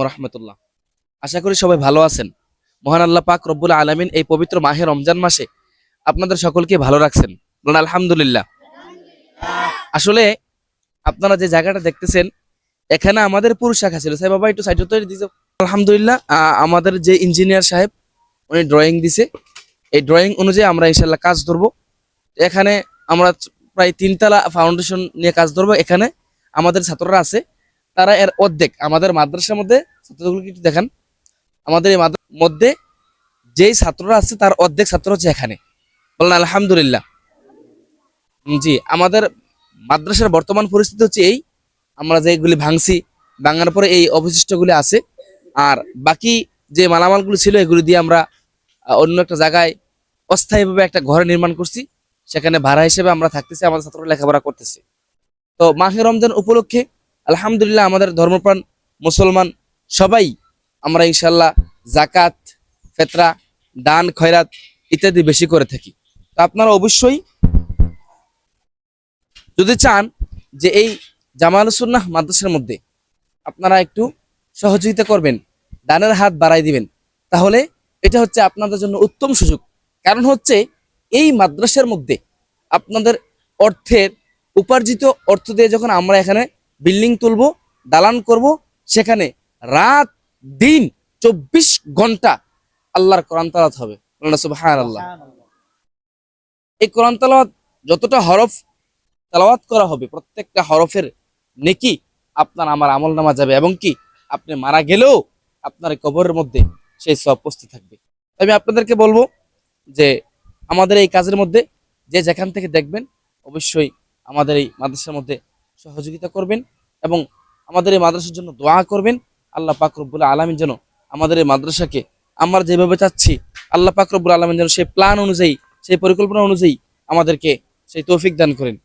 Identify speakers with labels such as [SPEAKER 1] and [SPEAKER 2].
[SPEAKER 1] রহমতুল্লাহ। আশা করি সবাই ভালো আছেন। মহান আল্লাহ পাক রব্বুল আলামিন এই পবিত্র মাহে রমজান মাসে আপনাদের সকলকে ভালো রাখছেন, বলুন আলহামদুলিল্লাহ। আসলে আপনারা যে জায়গাটা দেখতেছেন, এখানে আমাদের পুরুষ শাখা ছিল। সাহেব বাবা একটু সাইড তৈরি দিয়েছে। আলহামদুলিল্লাহ, আমাদের যে ইঞ্জিনিয়ার সাহেব উনি ড্রয়িং দিছে, এই ড্রয়িং অনুযায়ী আমরা ইনশাল্লাহ কাজ ধরবো। এখানে আমরা প্রায় 3 তলা ফাউন্ডেশন নিয়ে কাজ ধরবো। এখানে আমাদের ছাত্ররা আছে, তারা এর অর্ধেক আমাদের মাদ্রাসার মধ্যে ছাত্রগুলোকে একটু দেখান। আমাদের এই মধ্যে যেই ছাত্ররা আছে তার অর্ধেক ছাত্র হচ্ছে এখানে, বলেন আলহামদুলিল্লাহ। জি, আমাদের মাদ্রাসার বর্তমান পরিস্থিতি হচ্ছে এই, আমরা যেগুলি ভাঙছি, ভাঙার পরে এই অবশিষ্টগুলি আছে। আর বাকি যে মালামালগুলো ছিল এগুলি দিয়ে আমরা অন্য একটা জায়গায় অস্থায়ীভাবে একটা ঘর নির্মাণ করছি। সেখানে ভাড়া হিসেবে আমরা থাকতেছি, আমাদের ছাত্ররা লেখাপড়া করতেছি। তো মাহে রমজান উপলক্ষে আলহামদুলিল্লাহ আমাদের ধর্মপ্রাণ মুসলমান সবাই আমরা ইনশাল্লাহ জাকাত, ফেতরা, দান, খয়রাত ইত্যাদি বেশি করে থাকি। তো আপনারা অবশ্যই যদি চান যে এই জামালুস সুন্নাহ মাদ্রাসার মধ্যে আপনারা একটু সহযোগিতা করবেন, দানের হাত বাড়াই দিবেন, তাহলে এটা হচ্ছে আপনাদের জন্য উত্তম সুযোগ। কারণ হচ্ছে এই মাদ্রাসার মধ্যে আপনাদের অর্থের উপার্জিত অর্থ দিয়ে যখন আমরা এখানে বিল্ডিং তুলব, দালান করব, সেখানে রাত দিন 24 ঘন্টা আল্লাহর কোরআন তেলাওয়াত হবে। সুবহানাল্লাহ। এই কোরআন তেলাওয়াত যতটা হরফ তেলাওয়াত করা হবে, প্রত্যেকটা হরফের নেকি আপনার আমার আমল নামা যাবে, এবং কি আপনি মারা গেলেও আপনার কবরের মধ্যে সেই সব উপস্থিত থাকবে। আমি আপনাদেরকে বলবো যে আমাদের এই কাজের মধ্যে যে যেখান থেকে দেখবেন অবশ্যই আমাদের এই মাদ্রাসার মধ্যে সহযোগিতা করবেন, এবং আমাদের এই মাদ্রাসার জন্য দোয়া করবেন। আল্লাহ পাক রব্বুল আলামিন যেন আমাদের এই মাদ্রাসাকে আমরা যেভাবে চাচ্ছি, আল্লাহ পাক রব্বুল আলামিন যেন সেই প্ল্যান অনুযায়ী, সেই পরিকল্পনা অনুযায়ী আমাদেরকে সেই তৌফিক দান করেন।